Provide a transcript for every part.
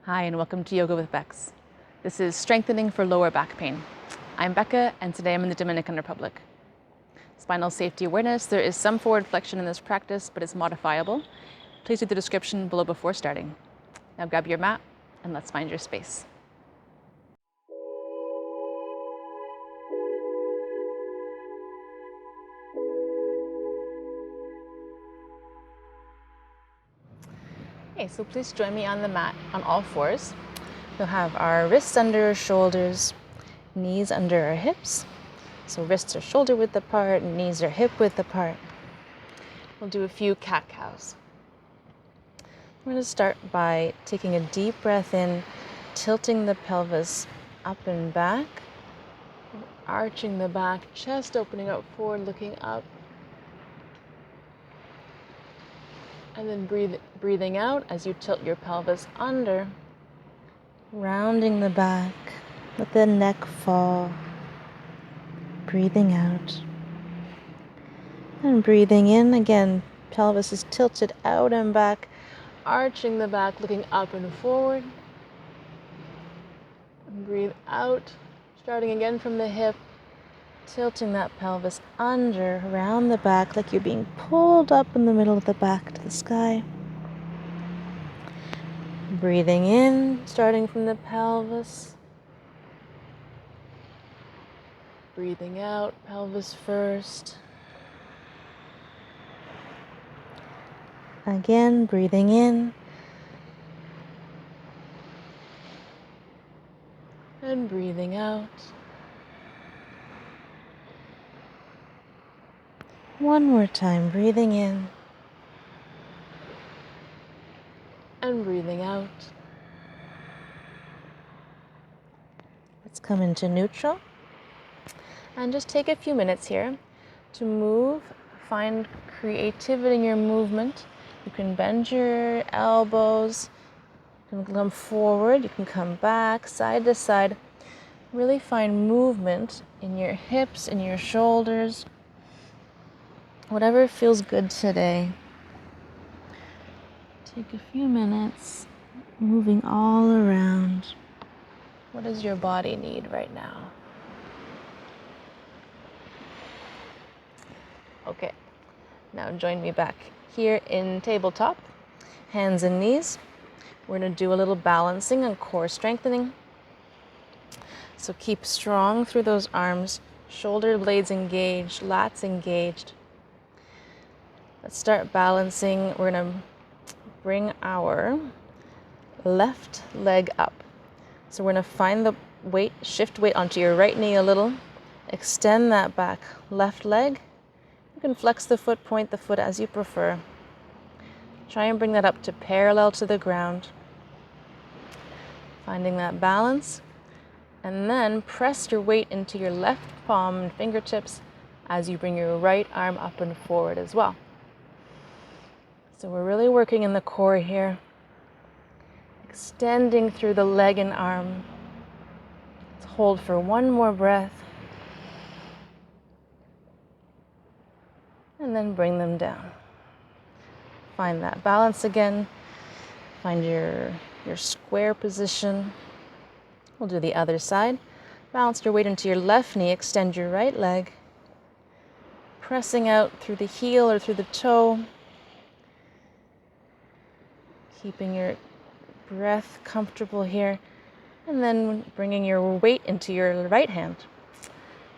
Hi, and welcome to Yoga with Becs. This is Strengthening for Lower Back Pain. I'm Becca, and today I'm in the Dominican Republic. Spinal Safety Awareness, there is some forward flexion in this practice, but it's modifiable. Please read the description below before starting. Now grab your mat, and let's find your space. Okay, so please join me on the mat on all fours. We'll have our wrists under our shoulders, knees under our hips. So wrists are shoulder width apart, and knees are hip width apart. We'll do a few cat-cows. We're going to start by taking a deep breath in, tilting the pelvis up and back, arching the back, chest opening up forward, looking up. And then breathing out as you tilt your pelvis under, rounding the back, let the neck fall. Breathing out. And breathing in, again, pelvis is tilted out and back, arching the back, looking up and forward. And breathe out, starting again from the hip, tilting that pelvis under, around the back, like you're being pulled up in the middle of the back to the sky. Breathing in, starting from the pelvis. Breathing out, pelvis first. Again, breathing in. And breathing out. One more time, breathing in. And breathing out. Let's come into neutral. And just take a few minutes here to move, find creativity in your movement. You can bend your elbows, you can come forward, you can come back, side to side. Really find movement in your hips, in your shoulders, whatever feels good today. Take a few minutes, moving all around. What does your body need right now? Okay, now join me back here in tabletop, hands and knees. We're going to do a little balancing and core strengthening. So keep strong through those arms, shoulder blades engaged, lats engaged. Let's start balancing. We're going to bring our left leg up. So we're going to find the weight, shift weight onto your right knee a little, extend that back left leg. You can flex the foot, point the foot as you prefer. Try and bring that up to parallel to the ground. Finding that balance. And then press your weight into your left palm and fingertips as you bring your right arm up and forward as well. So we're really working in the core here. Extending through the leg and arm. Let's hold for one more breath. And then bring them down. Find that balance again. Find your square position. We'll do the other side. Balance your weight into your left knee. Extend your right leg. Pressing out through the heel or through the toe. Keeping your breath comfortable here. And then bringing your weight into your right hand.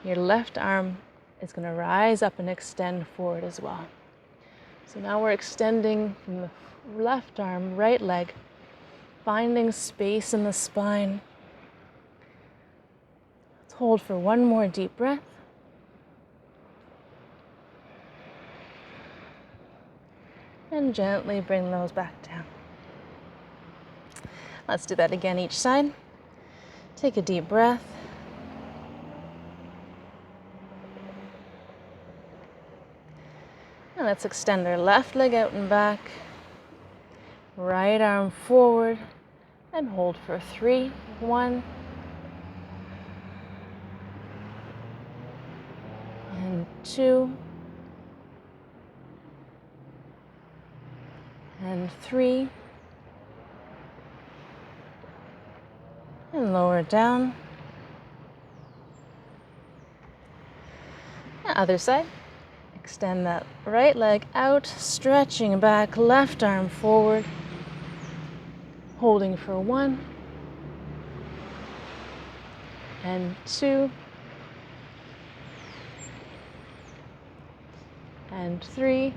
Your left arm is going to rise up and extend forward as well. So now we're extending from the left arm, right leg, finding space in the spine. Let's hold for one more deep breath. And gently bring those back down. Let's do that again each side. Take a deep breath. And let's extend our left leg out and back. Right arm forward. And hold for 3, 1. And 2. And 3. And lower down. Other side. Extend that right leg out, stretching back, left arm forward. Holding for 1 and 2 and 3.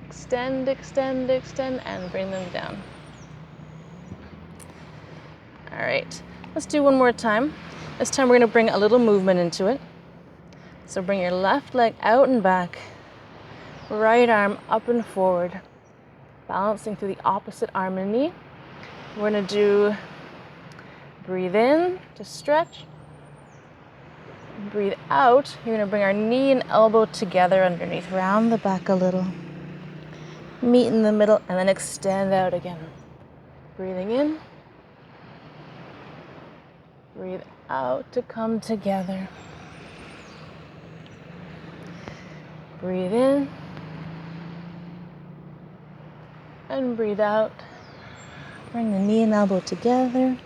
Extend, extend, extend, and bring them down. All right, let's do one more time. This time we're going to bring a little movement into it. So bring your left leg out and back, right arm up and forward, balancing through the opposite arm and knee. We're going to do, breathe in to stretch. Breathe out. You're going to bring our knee and elbow together underneath, round the back a little. Meet in the middle and then extend out again. Breathing in. Breathe out to come together. Breathe in. And breathe out. Bring the knee and elbow together.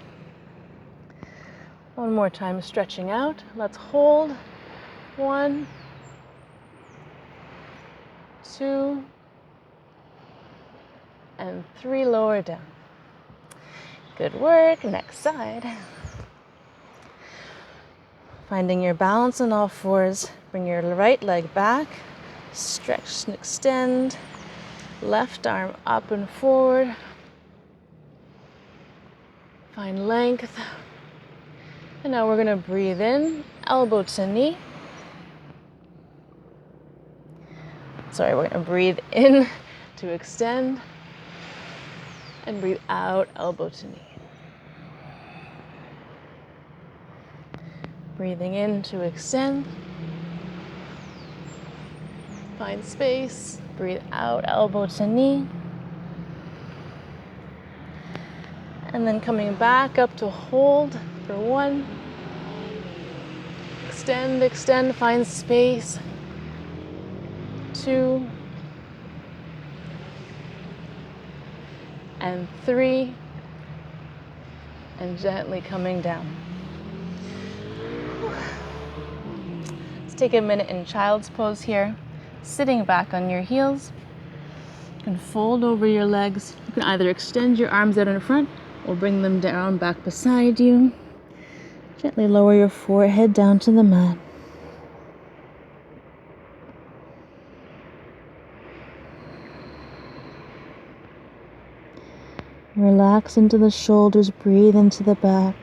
One more time, stretching out. Let's hold. 1, 2, and 3. Lower down. Good work. Next side. Finding your balance on all fours. Bring your right leg back. Stretch and extend. Left arm up and forward. Find length. And now we're going to breathe in, elbow to knee. Sorry, we're going to breathe in to extend. And breathe out, elbow to knee. Breathing in to extend. Find space. Breathe out, elbow to knee. And then coming back up to hold for 1. Extend, extend, find space. 2. And 3. And gently coming down. Let's take a minute in child's pose here. Sitting back on your heels. You can fold over your legs. You can either extend your arms out in front or bring them down back beside you. Gently lower your forehead down to the mat. Relax into the shoulders, breathe into the back.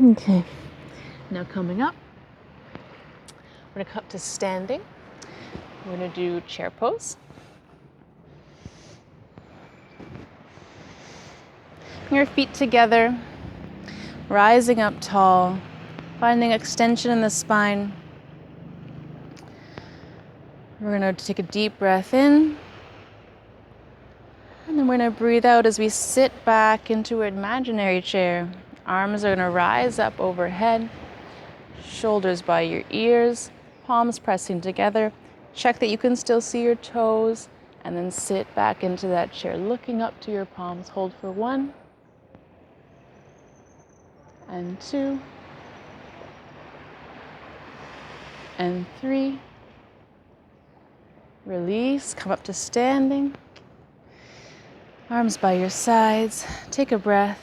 Okay, now coming up, we're going to come up to standing. We're going to do chair pose. Bring your feet together, rising up tall, finding extension in the spine. We're going to take a deep breath in, and then we're going to breathe out as we sit back into an imaginary chair. Arms are going to rise up overhead, shoulders by your ears, palms pressing together. Check that you can still see your toes, and then sit back into that chair, looking up to your palms. Hold for 1, and 2, and 3. Release, come up to standing. Arms by your sides. Take a breath.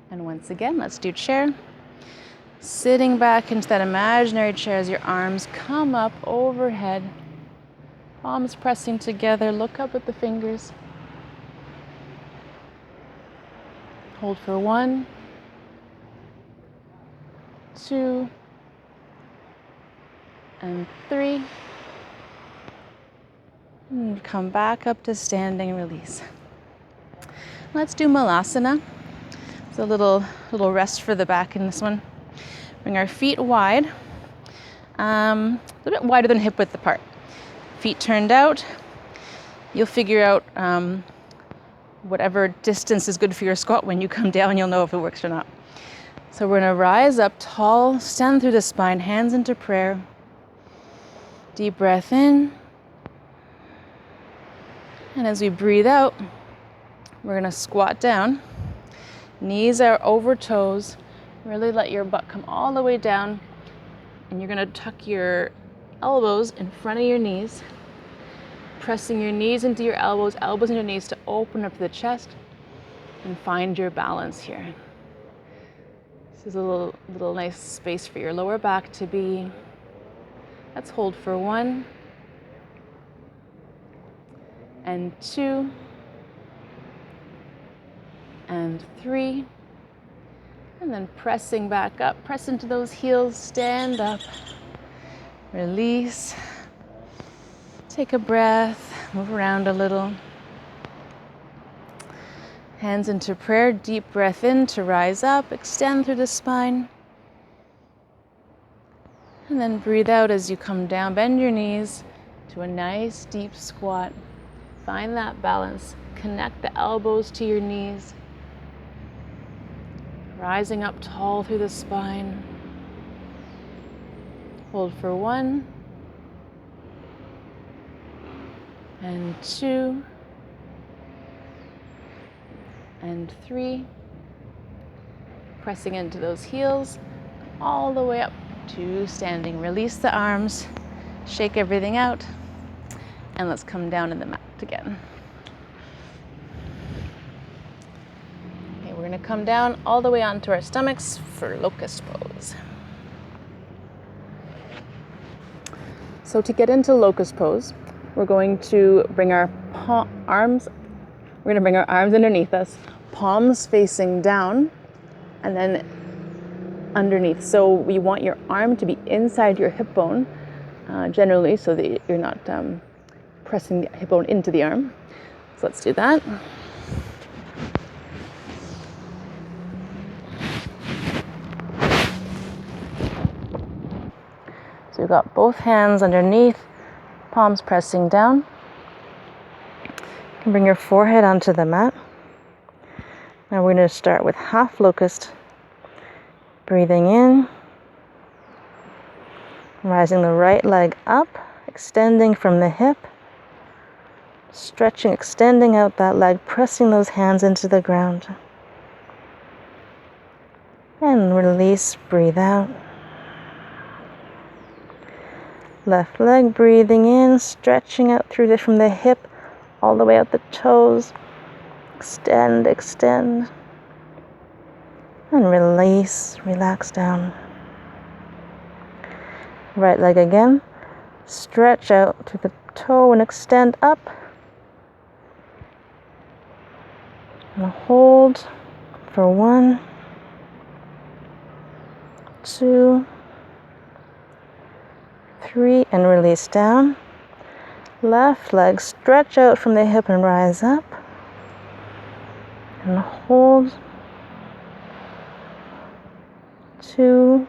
And once again, let's do chair. Sitting back into that imaginary chair as your arms come up overhead. Palms pressing together. Look up at the fingers. Hold for 1, 2, and 3. And come back up to standing, release. Let's do Malasana. It's a little rest for the back in this one. Bring our feet wide, a little bit wider than hip width apart. Feet turned out. You'll figure out whatever distance is good for your squat. When you come down, you'll know if it works or not. So we're going to rise up tall, stand through the spine, hands into prayer. Deep breath in. And as we breathe out, we're gonna squat down. Knees are over toes. Really let your butt come all the way down. And you're gonna tuck your elbows in front of your knees, pressing your knees into your elbows, elbows into your knees to open up the chest and find your balance here. This is a little nice space for your lower back to be. Let's hold for 1 and 2 and 3, and then pressing back up, press into those heels, stand up, release, take a breath, move around a little. Hands into prayer, deep breath in to rise up, extend through the spine. And then breathe out as you come down, bend your knees to a nice deep squat. Find that balance, connect the elbows to your knees. Rising up tall through the spine. Hold for 1 and 2 and 3. Pressing into those heels all the way up to standing. Release the arms, shake everything out, and let's come down in the mat again. Okay, we're gonna come down all the way onto our stomachs for Locust Pose. So to get into Locust Pose, we're going to bring our arms underneath us, palms facing down, and then underneath. So we want your arm to be inside your hip bone, generally, so that you're not pressing the hip bone into the arm. So let's do that. So we've got both hands underneath, palms pressing down. You can bring your forehead onto the mat. Now we're going to start with half locust. Breathing in, rising the right leg up, extending from the hip, stretching, extending out that leg, pressing those hands into the ground. And release, breathe out. Left leg, breathing in, stretching out through from the hip, all the way out the toes. Extend, extend. And release, relax down. Right leg again. Stretch out to the toe and extend up. And hold for 1, 2, 3, and release down. Left leg, stretch out from the hip and rise up. And hold. 2,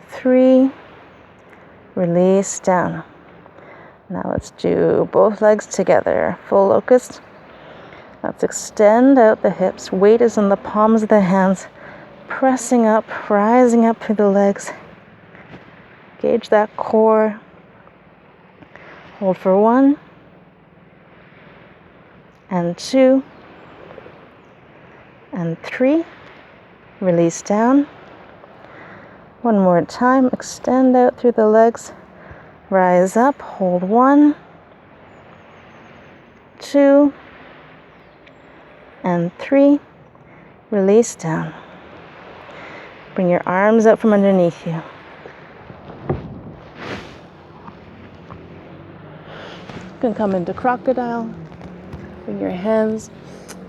3, release down. Now let's do both legs together. Full locust. Let's extend out the hips. Weight is in the palms of the hands. Pressing up, rising up through the legs. Gauge that core. Hold for 1 and 2 and 3. Release down. One more time. Extend out through the legs. Rise up. Hold 1, 2, and 3. Release down. Bring your arms out from underneath you. You can come into crocodile. Bring your hands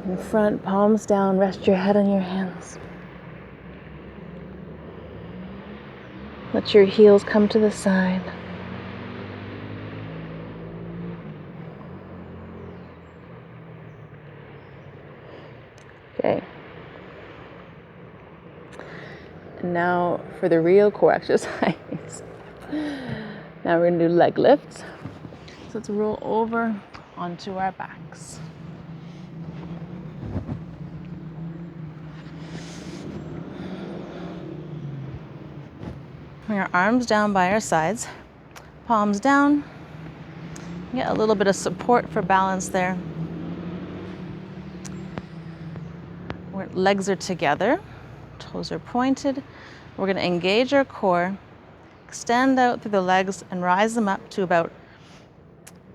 in front, palms down. Rest your head on your hands. Let your heels come to the side. Okay. And now for the real core exercise. Now we're going to do leg lifts. So let's roll over onto our backs. Bring our arms down by our sides. palms down. Get a little bit of support for balance there. Legs are together, toes are pointed. We're going to engage our core, extend out through the legs and rise them up to about,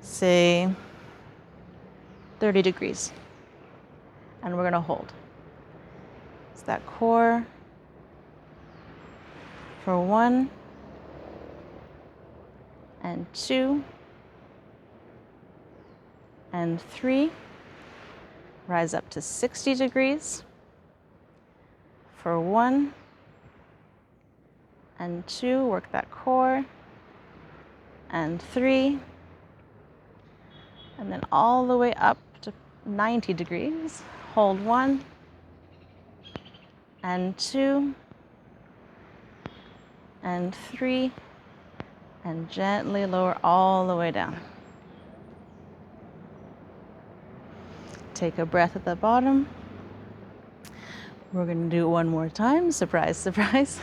say, 30 degrees. And we're going to hold. It's that core for 1 and 2 and 3. Rise up to 60 degrees for 1 and 2. Work that core and 3. And then all the way up to 90 degrees. Hold 1 and 2 and 3, and gently lower all the way down. Take a breath at the bottom. We're going to do it one more time. Surprise, surprise.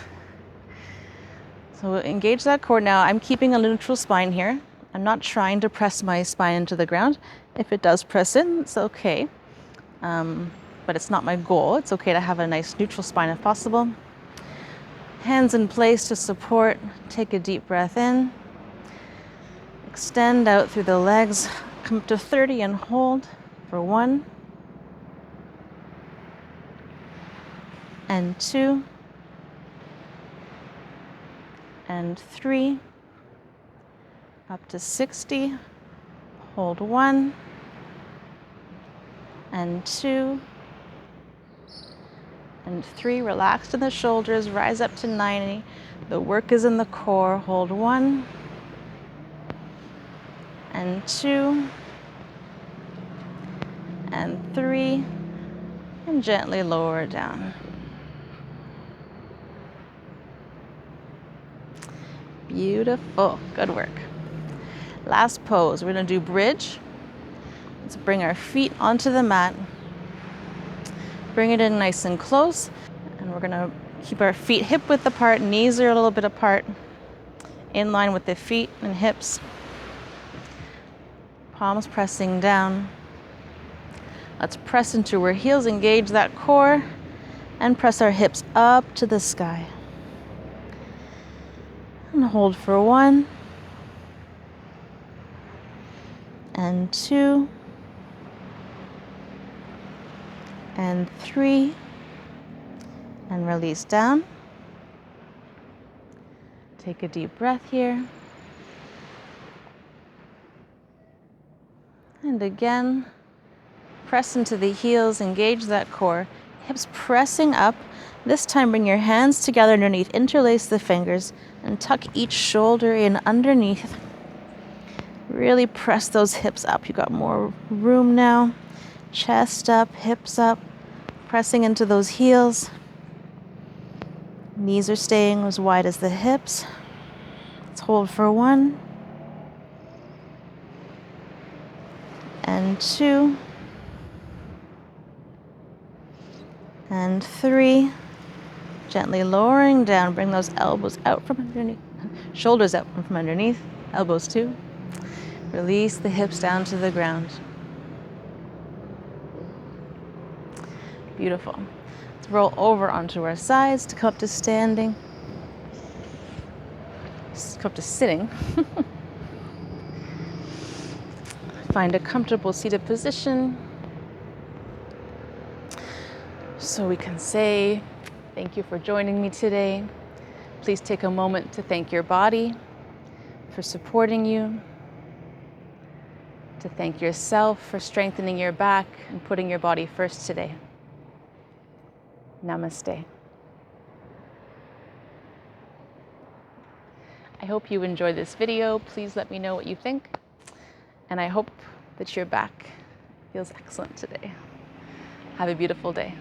So we'll engage that core now. I'm keeping a neutral spine here. I'm not trying to press my spine into the ground. If it does press in, it's okay. But it's not my goal. It's okay to have a nice neutral spine if possible. Hands in place to support. Take a deep breath in. Extend out through the legs. Come up to 30 and hold for 1 and 2 and 3. Up to 60. Hold 1 and 2 and 3. Relax in the shoulders. Rise up to 90. The work is in the core. Hold 1 and 2 and 3, and gently lower down. Beautiful. Good work. Last pose. We're going to do bridge. Let's bring our feet onto the mat. Bring it in nice and close. And we're going to keep our feet hip width apart. Knees are a little bit apart. In line with the feet and hips. Palms pressing down. Let's press into our heels, engage that core, and press our hips up to the sky. And hold for 1 and 2 and 3, and release down. Take a deep breath here. And again, press into the heels, engage that core, hips pressing up. This time bring your hands together underneath, interlace the fingers, and tuck each shoulder in underneath. Really press those hips up. You've got more room now. Chest up, hips up, pressing into those heels. Knees are staying as wide as the hips. Let's hold for 1 and 2 and 3. Gently lowering down. Bring those elbows out from underneath. Shoulders out from underneath. Elbows too. Release the hips down to the ground. Beautiful. Let's roll over onto our sides to come up to standing. Come up to sitting. Find a comfortable seated position. So we can say, thank you for joining me today. Please take a moment to thank your body for supporting you, to thank yourself for strengthening your back and putting your body first today. Namaste. I hope you enjoyed this video. Please let me know what you think. And I hope that your back feels excellent today. Have a beautiful day.